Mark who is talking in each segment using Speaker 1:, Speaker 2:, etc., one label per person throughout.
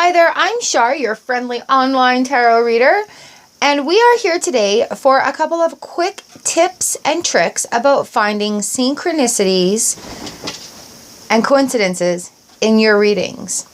Speaker 1: Hi there, I'm Shar, your friendly online tarot reader, and we are here today for a couple of quick tips and tricks about finding synchronicities and coincidences in your readings.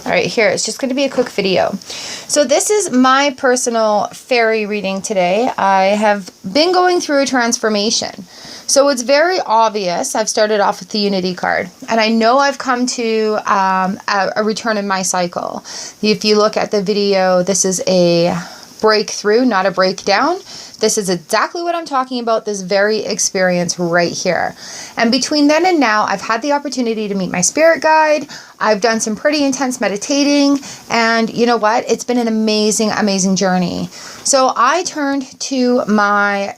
Speaker 1: All right, here, it's just going to be a quick video. So this is my personal fairy reading today. I have been going through a transformation. So it's very obvious. I've started off with the Unity card, and I know I've come to a return in my cycle. If you look at the video, this is a breakthrough, not a breakdown. This is exactly what I'm talking about, this very experience right here. And between then and now, I've had the opportunity to meet my spirit guide. I've done some pretty intense meditating, and you know what? It's been an amazing, amazing journey. So I turned to my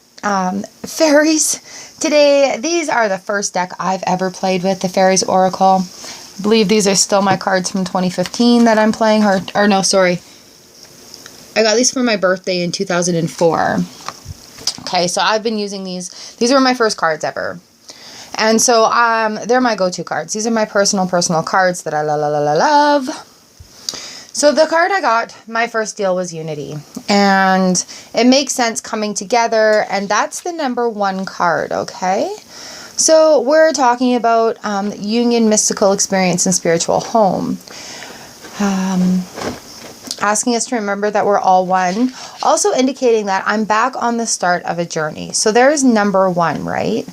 Speaker 1: fairies today. These are the first deck I've ever played with, the Fairies Oracle. I believe these are still my cards from 2015 that I'm playing, or no, sorry. I got these for my birthday in 2004. Okay, so I've been using these. These were my first cards ever. And so they're my go-to cards. These are my personal cards that I love. So the card I got, my first deal was Unity. And it makes sense coming together, and that's the #1 card, okay? So we're talking about union, mystical experience, and spiritual home. Asking us to remember that we're all one. Also indicating that I'm back on the start of a journey. So there's #1, right?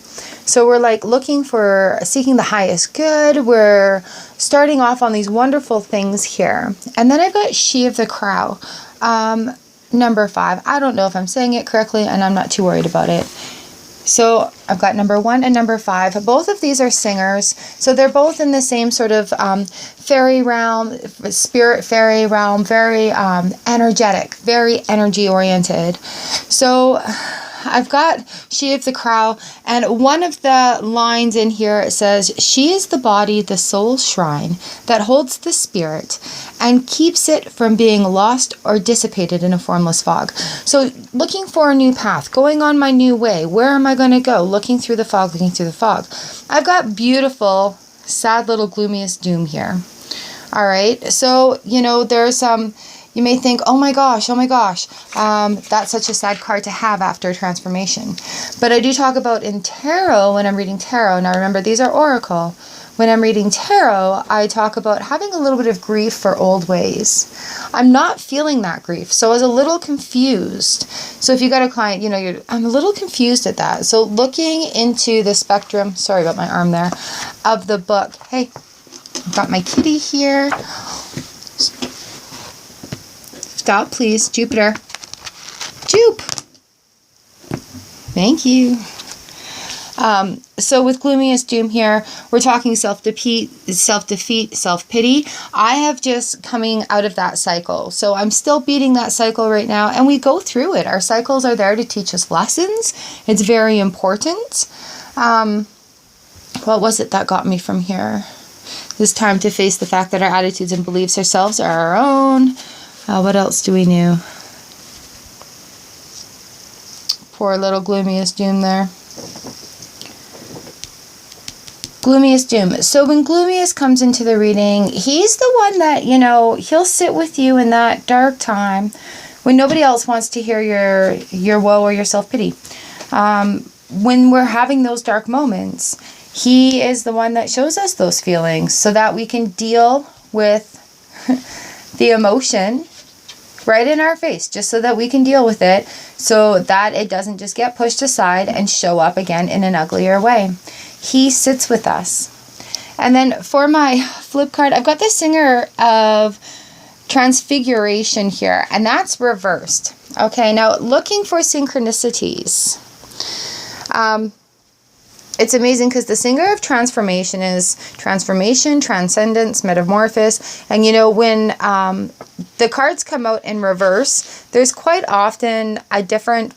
Speaker 1: So we're like looking for, seeking the highest good. We're starting off on these wonderful things here. And then I've got She of the Crow, #5. I don't know if I'm saying it correctly, and I'm not too worried about it. So I've got #1 and #5. Both of these are singers. So they're both in the same sort of fairy realm, spirit fairy realm, very energetic, very energy oriented. So I've got She of the Crow, and one of the lines in here, it says, "She is the body, the soul shrine that holds the spirit and keeps it from being lost or dissipated in a formless fog." So looking for a new path, going on my new way. Where am I going to go? Looking through the fog, looking through the fog. I've got beautiful, sad little Gloomiest Doom here. All right. So, you know, there's some... You may think, oh my gosh, that's such a sad card to have after a transformation. But I do talk about in tarot, when I'm reading tarot, now remember these are oracle. When I'm reading tarot, I talk about having a little bit of grief for old ways. I'm not feeling that grief, so I was a little confused. So if you got a client, you know, I'm a little confused at that. So looking into the spectrum, sorry about my arm there, of the book. Hey, I've got my kitty here. Stop, please. Jupiter. Jupe. Thank you. So with Gloomiest Doom here, we're talking self-defeat, self-pity. I have just coming out of that cycle. So I'm still beating that cycle right now, and we go through it. Our cycles are there to teach us lessons. It's very important. What was it that got me from here? It's time to face the fact that our attitudes and beliefs ourselves are our own. What else do we know? Poor little Gloomiest Doom there. Gloomiest Doom. So when Gloomiest comes into the reading, he's the one that, you know, he'll sit with you in that dark time when nobody else wants to hear your woe or your self-pity. When we're having those dark moments, he is the one that shows us those feelings so that we can deal with the emotion right in our face, just so that we can deal with it, so that it doesn't just get pushed aside and show up again in an uglier way. He sits with us. And then for my flip card, I've got the Singer of Transfiguration here, and that's reversed. Okay, now looking for synchronicities. It's amazing because the Singer of Transformation is transformation, transcendence, metamorphosis. And you know, when the cards come out in reverse, there's quite often a different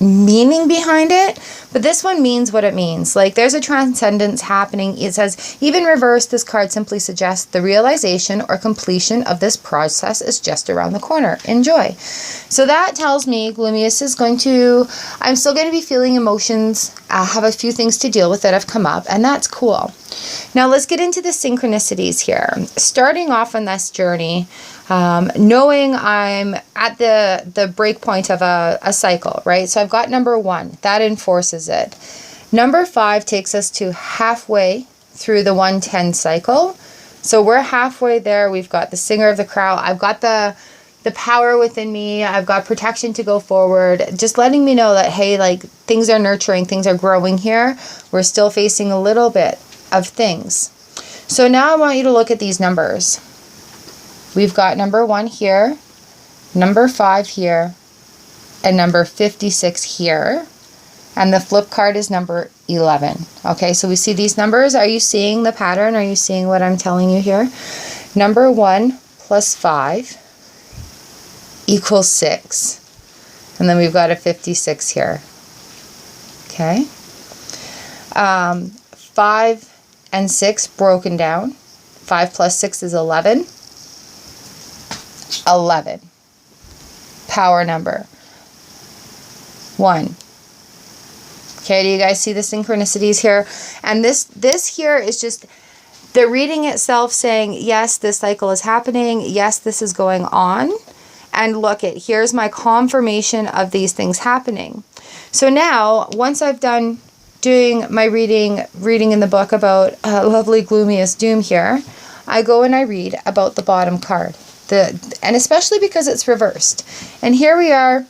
Speaker 1: meaning behind it, but this one means what it means. Like there's a transcendence happening. It says, even reversed, this card simply suggests the realization or completion of this process is just around the corner. Enjoy. So that tells me Gloomiest is going to, I'm still going to be feeling emotions have a few things to deal with that have come up, and that's cool. Now let's get into the synchronicities here. Starting off on this journey, knowing I'm at the break point of a cycle, right? So I've got number 1, that enforces it. Number 5 takes us to halfway through the 110 cycle. So we're halfway there. We've got the singer of the crowd. I've got the power within me. I've got protection to go forward. Just letting me know that, hey, like things are nurturing, things are growing here. We're still facing a little bit of things. So now I want you to look at these numbers. We've got number 1 here, number 5 here, and number 56 here. And the flip card is number 11. Okay, so we see these numbers. Are you seeing the pattern? Are you seeing what I'm telling you here? Number 1 plus 5 equals 6. And then we've got a 56 here. Okay. 5 and 6 broken down. 5 plus 6 is 11. 11. Power number. 1. Okay, do you guys see the synchronicities here? And this here is just the reading itself saying, yes, this cycle is happening. Yes, this is going on. And look, here's my confirmation of these things happening. So now, once I've done doing my reading in the book about Lovely Gloomiest Doom here, I go and I read about the bottom card. And especially because it's reversed. And here we are.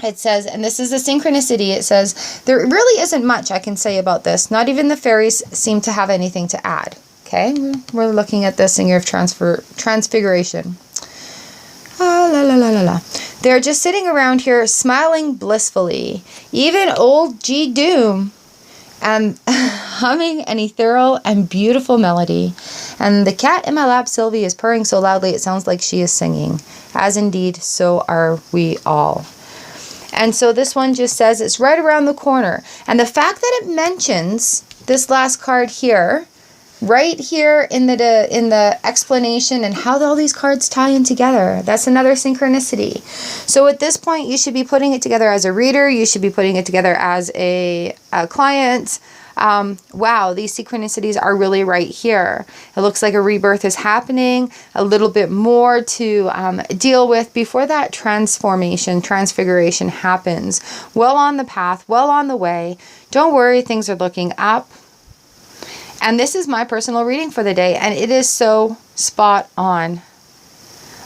Speaker 1: It says, and this is a synchronicity, it says, there really isn't much I can say about this. Not even the fairies seem to have anything to add. Okay, we're looking at the Singer of Transfiguration. Ah, la la la la la. They're just sitting around here smiling blissfully. Even old G. Doom and humming an ethereal and beautiful melody. And the cat in my lap, Sylvie, is purring so loudly it sounds like she is singing. As indeed, so are we all. And so this one just says it's right around the corner. And the fact that it mentions this last card here, right here in the explanation and how all these cards tie in together, that's another synchronicity. So at this point, you should be putting it together as a reader. You should be putting it together as a client. Wow, these synchronicities are really right here. It looks like a rebirth is happening, a little bit more to deal with before that transfiguration happens. Well on the path, well on the way. Don't worry, things are looking up. And this is my personal reading for the day, and it is so spot on.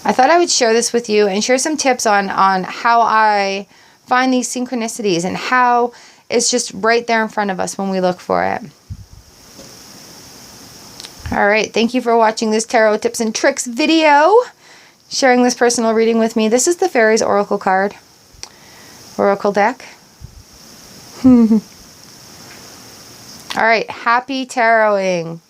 Speaker 1: I thought I would share this with you and share some tips on how I find these synchronicities and how it's just right there in front of us when we look for it. All right, thank you for watching this Tarot Tips and Tricks video. Sharing this personal reading with me. This is the Fairies Oracle card. Oracle deck. All right, happy taroting.